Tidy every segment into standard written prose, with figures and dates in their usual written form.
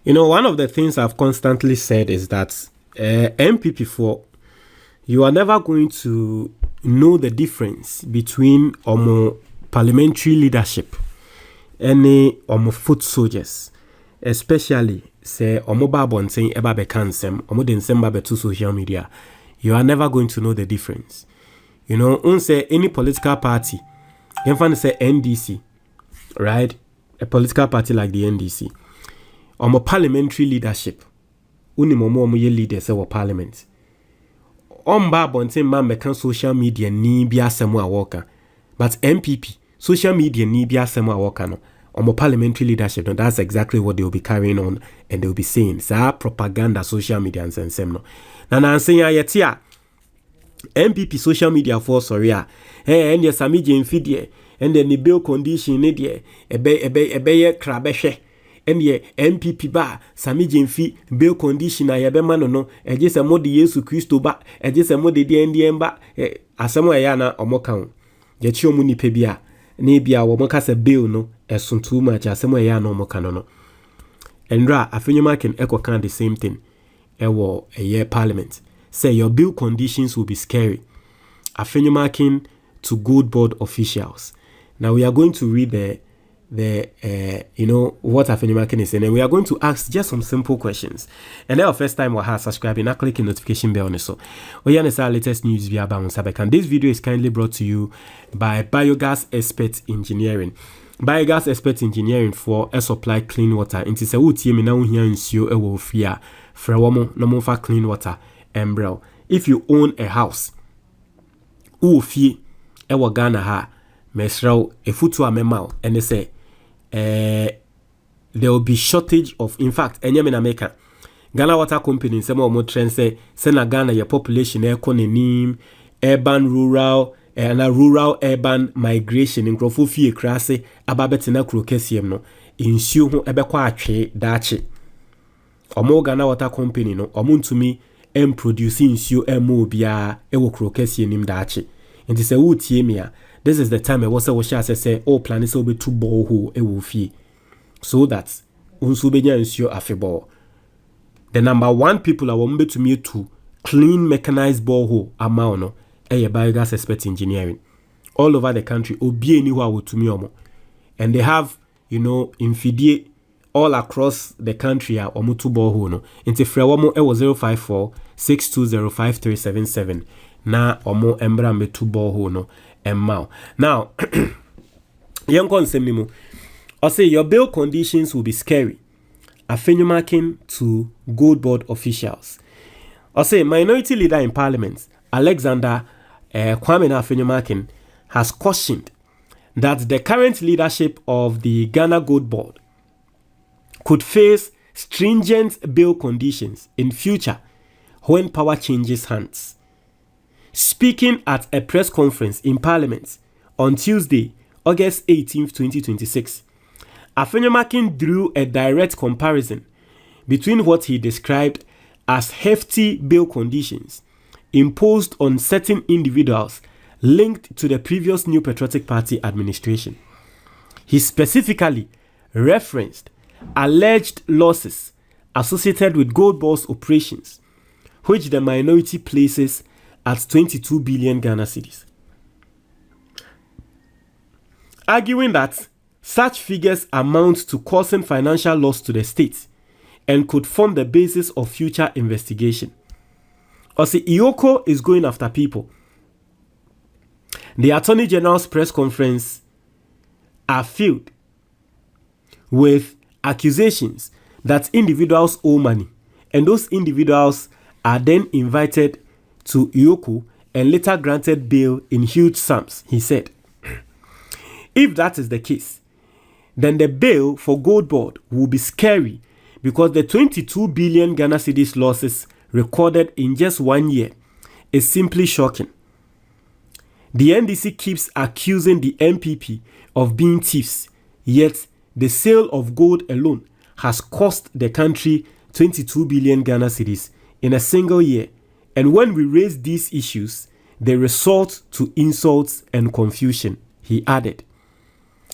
You know, one of the things I've constantly said is that MPP4, you are never going to know the difference between parliamentary leadership and foot soldiers, especially say Babon saying eba bekansem, densem babetu social media. You are never going to know the difference. You know, say any political party, you can say NDC, right? A political party like the NDC. Parliamentary leadership. Momo ye leaders of parliament. Babon man mekan social media ni bia semwa waka. But MPP, social media ni bia semwa waka no. Parliamentary leadership, no, that's exactly what they will be carrying on and they will be saying. Sa propaganda social media and sem no. Na saying ayetia MPP social media for sorry and yes Sammy Gyamfi de and then the bill condition ne de ebe krabehwe and ye MPP ba Sammy Gyamfi bill condition ayebe ma no eje se mo de Yesu Kristo ba eje se mo de ndie ba asemo ya na omoka ho ye chi omu nipa bia na bia wo moka se bill no esun too much asemo ya na omoka no Endra Afenyo Markin can the same thing ewo year parliament say your bill conditions will be scary. Afenyo Markin to good board officials. Now we are going to read the you know what Afenyo Markin is saying, and we are going to ask just some simple questions. And then our first time we're subscribing, now click the notification bell on so. We are our latest news via Bounce. And this video is kindly brought to you by Biogas Expert Engineering. Biogas Expert Engineering for a supply clean water. It is a wood team now here in Sio Ewo Fia. Frewamo no for clean water. Embrel. If you own a house, fee ewa Ghana ha mesrao efutu amemao and they say there will be shortage of, in fact enyame na meka Ghana Water Company some more trend say na Ghana your population economy urban rural and a rural urban migration in grofo fie krase ababetina krokesiem no insuo ho ebekwa atwe dache Ghana Water Company no omuntumi producing nsuo bia ewo krokesi nim dache nti se wutie me a this is the time we say plan is obe to borehole ewo fie so that unsu benya nsuo afebor. The number one people are wombe to me to clean mechanized borehole ama no Biogas Expert Engineering all over the country obi eni ho to me omo, and they have, you know, infidie all across the country are omutu borehole no nti frewamo ewo 054-620-5377 na omo embra metu borehole no emmao. Now yonkon semnimu I say your bill conditions will be scary. Afenyo Markin to Gold Board officials. I say minority leader in parliament Alexander Kwame Afenyo Markin has cautioned that the current leadership of the Ghana Gold Board could face stringent bill conditions in future when power changes hands. Speaking at a press conference in Parliament on Tuesday, August 18, 2026, Afenyo Markin drew a direct comparison between what he described as hefty bill conditions imposed on certain individuals linked to the previous New Patriotic Party administration. He specifically referenced alleged losses associated with Gold Board's operations, which the minority places at 22 billion Ghana cedis, arguing that such figures amount to causing financial loss to the state and could form the basis of future investigation. Osi Ioko is going after people. The Attorney General's press conference are filled with accusations that individuals owe money, and those individuals are then invited to Ioko and later granted bail in huge sums, he said. If that is the case, then the bail for Gold Board will be scary because the 22 billion Ghana cedis losses recorded in just 1 year is simply shocking. The NDC keeps accusing the MPP of being thieves, yet the sale of gold alone has cost the country 22 billion Ghana cedis in a single year. And when we raise these issues, they resort to insults and confusion, he added.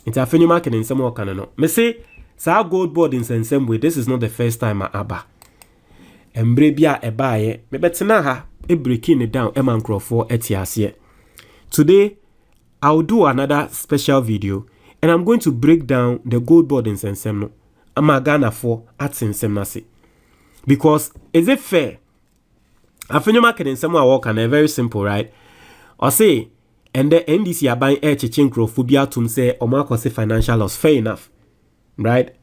Afenyo Markin in some kind of me say Sa gold board in some way, this is not the first time I aba. Embrebia ebaye, me betena ha, breaking it down, eman crofo etiasie. Today, I'll do another special video, and I'm going to break down the gold board in Sensemno. I'm a Ghana for at Sensemnasi. Because, is it fair? Afenyo Markin in some work and very simple, right? Or say, and the NDC are buying air chichinkro phobia to say, or mark say financial loss. Fair enough. Right?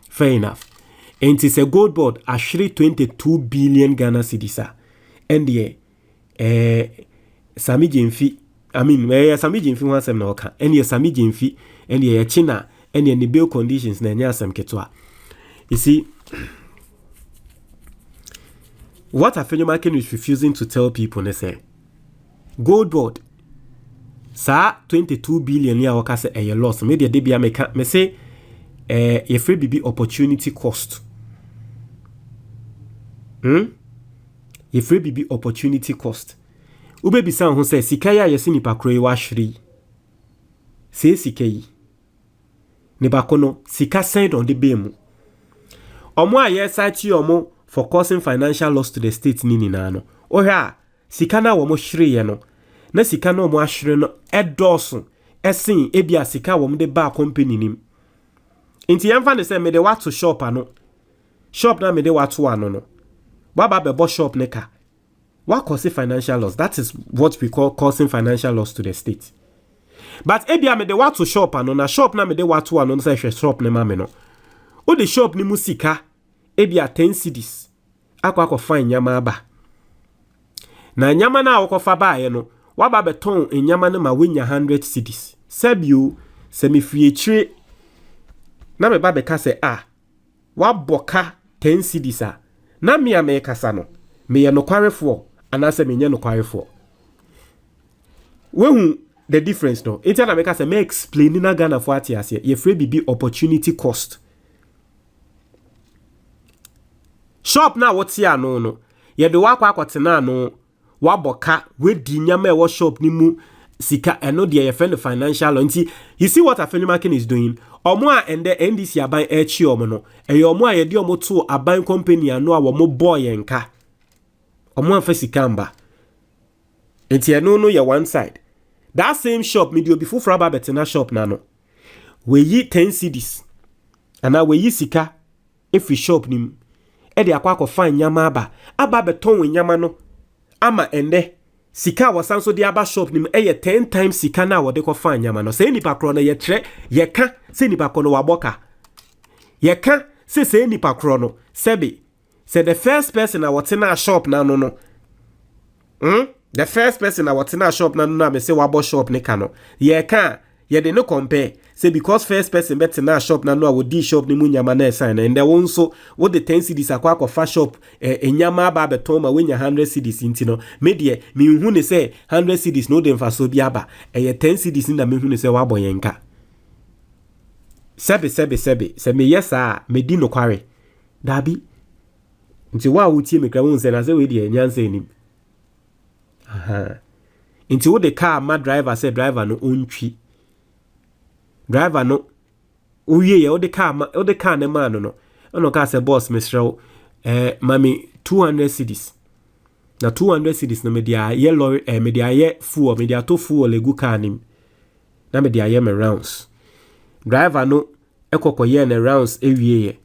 Fair enough. And it's a gold board, actually 22 billion Ghana cedis. And the Sammy Gyamfi, Sammy Gyamfi wants them no can. And the Sammy Gyamfi, and the China, and the bill conditions, Nanya Sam Ketwa. You see, what Afenyo Markin is refusing to tell people, they say, gold board, sa 22 billion ya waka say a loss. Media debia me say, a free BB opportunity cost. A free BB opportunity cost. Ube bisan who say, Sikaya yasini pa kroe wa shri. Say Sikei. Nebakono, Sika signed on the bemu. Omo a ye site omo for causing financial loss to the state nini nano. Oha, Sikana womo shri ye no. Na Sikana omo ashri no, edosun. Esin, ebia Sika womo de ba company nim. Inti yamfa ne se me de watu shop ano. Shop na me de watu ano no. Waba bebo shop neka. What causes financial loss? That is what we call causing financial loss to the state. But ebia me de watu shop ano na shop na me de watu ano no se shop ne mame no. O de shop ni musika ebia 10 cedis. Ako fine nyama aba. Na nyama na akofa ba ye no, waba beton nyama na ma wenya 100 cedis. Sebio se me fie na me ba beka se wa boka 10 cedis a na me a me kasa no me ye no kwarefo anase me nye no kwarefo wehu the difference no enti na me kasa me explain na Ghana for atiase ye free BB opportunity cost shop na what ya no ye de wa kwakotena no wa boka we di nyama e wo shop ni mu sika eno de ye friend financial nti you see what Afenyo Markin is doing omo a ende NDC aban echi omo no eyo omo a ye de omo to aban company ano a wo boy enka omo afa sika mba enti eno no ye one side that same shop medio before fraba betena shop na no we yi 10 cedis ana we yi sika every shop nim e de akwa fine nyama aba beton nyama no ama ende sika wasanso de aba shop nim 10 times sika na wode ko fa nyama no se nipa kro no ye tre ye ka se nipa kro no waboka ye ka se nipa kro no sebi se the first person na wote na shop na no the first person na wote na shop na no na me se wabo shop ne ka no ye ka ye de no compare say because first person bet na shop na no a wodi shop ni mu nyama na sign and there won so what the 10 cedis akwa fa shop nyama ba beton ma wenya 100 cedis inti no me de me hu ne say 100 cedis no de mfa so bi aba 10 cedis na me hu ne say wa boyenka sebe se me yesa me di no kware dabi nti wa wutie me kra won say na say we de nyansa enim nti wo de car ma driver say driver no ontwi driver no uye ye ode car ne man no ono ka se boss mesrew mami 200 cedis na 200 cedis no me dia ye lorry me dia ye fuel me dia to fuel egu car nim na me dia ye me rounds driver no ekokoye na rounds ewie ye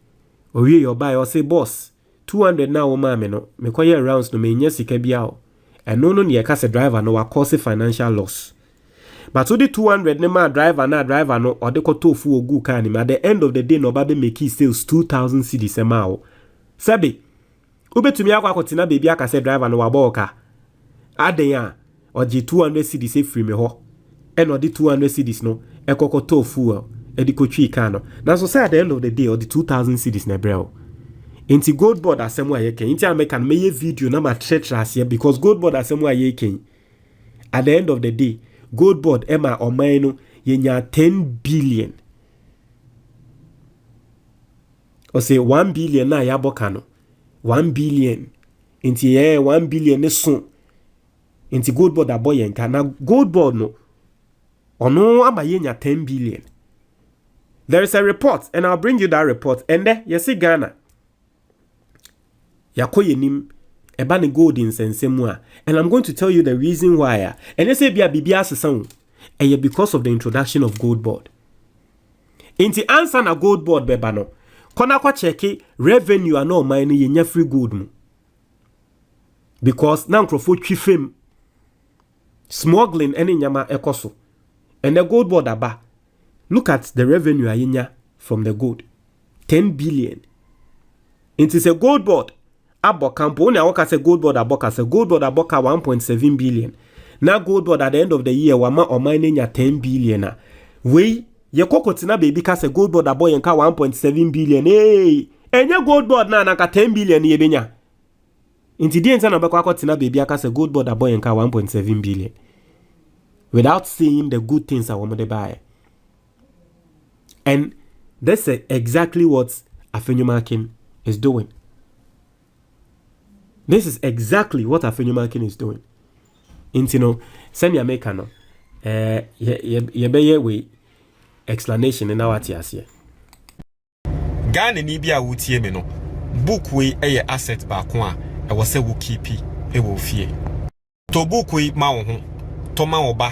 owie ye oba ye o say boss 200 na wo ma me no me koye rounds no me nya sika bia o eno no ne ka se driver no wa cause financial loss. But to the 200 ne ma driver no or de koto fu ogu kan ni at the end of the day no ba be make sales 2000 cedis ma o sabi ubetumi akwa kotina baby aka se driver no wa boka aden ya oji 200 cedis e free me ho and or the 200 cedis no e kokoto fu e di kotwi kan no na so say at the end of the day or the 2000 cedis na brel enti gold board asemu aye ken enti American meye video na ma tretrase because gold board asemu aye ken at the end of the day gold board ema omaino yenya 10 billion o say 1 billion na ya boka no 1 billion inti 1 billion ne so inti gold board aboyenka na gold board no ono ama yenya 10 billion There is a report, and I'll bring you that report. And there, you see Ghana. Yakoyenim, ebane gold in sensemua. And I'm going to tell you the reason why. And you say, be a BBS, because of the introduction of gold board. Inti answer na gold board bebano. Kona kwa cheki revenue ano mine yenye free gold mu. Because na nkrofo twifem smuggling any nyama ekoso. And the gold board aba. Look at the revenue ayenya from the gold. 10 billion. Inti se gold board aboka mpo oni awoka se gold board aboka 1.7 billion. Na gold board at the end of the year wama o mine nya 10 billion. We ye kokotina baby ka se gold board aboy nka 1.7 billion. Hey, enye gold board na nka 10 billion ye benya. Inti di ensa na be kokotina baby aka se gold board aboy nka 1.7 billion. Without seeing the good things I want to buy. And that's exactly what Afenyo Markin is doing. This is exactly what Afenyo Markin is doing. Inti no send America no ye be we explanation in our tias here. Ghana ni bia wutie me no book we eye asset ba ko a e wo se wo keep e wo fie. To book we ma wo ho, to ma wo ba,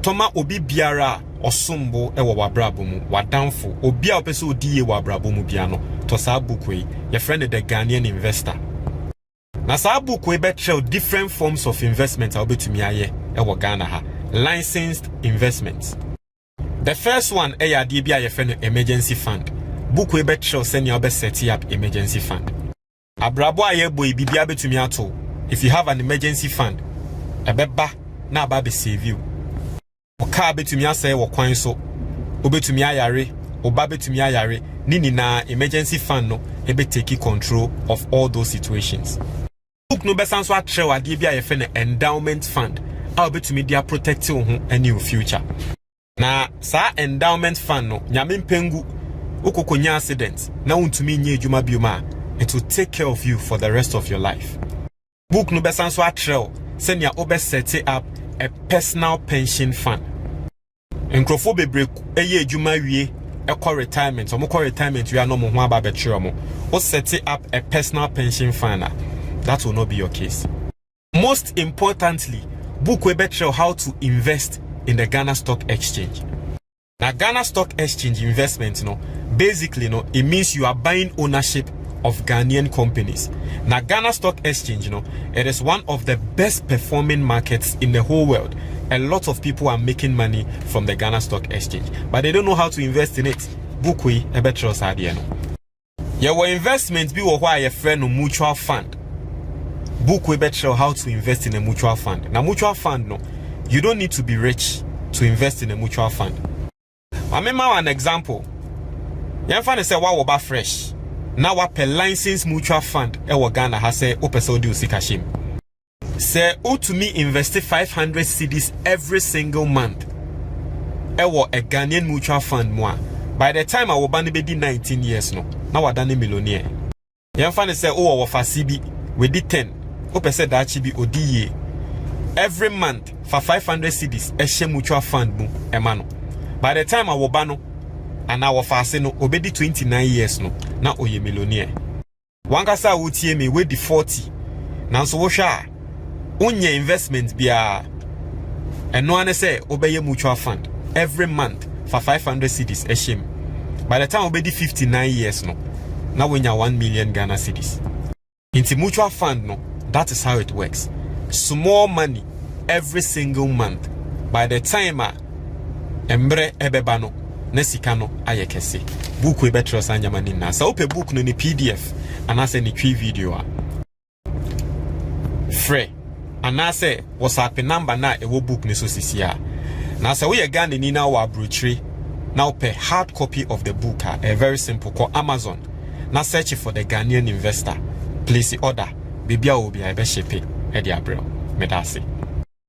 to ma obi biara osumbo e wo wabrabo mu, wadamfo, obi a opese odiye wabrabo mu bia no, to sa book we your friend the Ghanaian investor. Na sa book we be show different forms of investment a obetumi aye e wo Ghana ha. Licensed investments. The first one is a emergency fund. Book we bet show send you set up emergency fund. Abrabo aye boy bibia betumi ato. If you have an emergency fund, a beba na ba be save you. Oka betumi ase wo kwan so. Obetumi ayare, oba betumi ayare, nini na emergency fund no ebe take control of all those situations. Book no besan so atrewa ade bia ye endowment fund. How betumi dia protect you and your future. Na sa endowment fund no nyame mpengu ukokonya accident na untumi nye adwuma bioma it will take care of you for the rest of your life. Book no besan so atrel send ya obe set up a personal pension fund. Enkrofo bebre eye adwuma wie ekọ retirement omukọ retirement we are no mo ho aba betwe mo o set up a personal pension fund. That will not be your case. Most importantly, book we betray how to invest in the Ghana Stock Exchange. Now Ghana Stock Exchange investment, basically, it means you are buying ownership of Ghanaian companies. Now Ghana Stock Exchange, it is one of the best performing markets in the whole world. A lot of people are making money from the Ghana Stock Exchange, but they don't know how to invest in it. Book we betray us idea. Your investment be why a friend mutual fund. Book we betray how to invest in a mutual fund. Now mutual fund you don't need to be rich to invest in a mutual fund. I remember an example. You find say wa ba fresh. Now what per license mutual fund e Ghana has say opese odi usikashim. Say o to me invest 500 cedis every single month. E a Ghanaian mutual fund moi. By the time I will be 19 years now I done a millionaire. You find say o for CB we did 10. Opese that chibi odi every month for 500 cedis a mutual fund mu emano. By the time I will bano and our fast no obedi 29 years no na oye millionaire. Wankasa utie me we di 40. Now so sha unye investment bia and no one say obeye mutual fund every month for 500 cedis a shame. By the time obedi 59 years no now when you 1 million Ghana cedis. Into mutual fund no, that is how it works. Small money every single month. By the time embre ebebano nesikano ayekese. Book we better sanya manina. Sa ope book no ni PDF anase ni twi video a. Free. Anase WhatsApp number na ewo book ni so sisia. Na sa we Ghana ni na wa brochure. Now pay hard copy of the book a very simple call Amazon. Now search for the Ghanaian investor. Place the order. Bibia will be a best shape. Eddie Abreu. Medasi.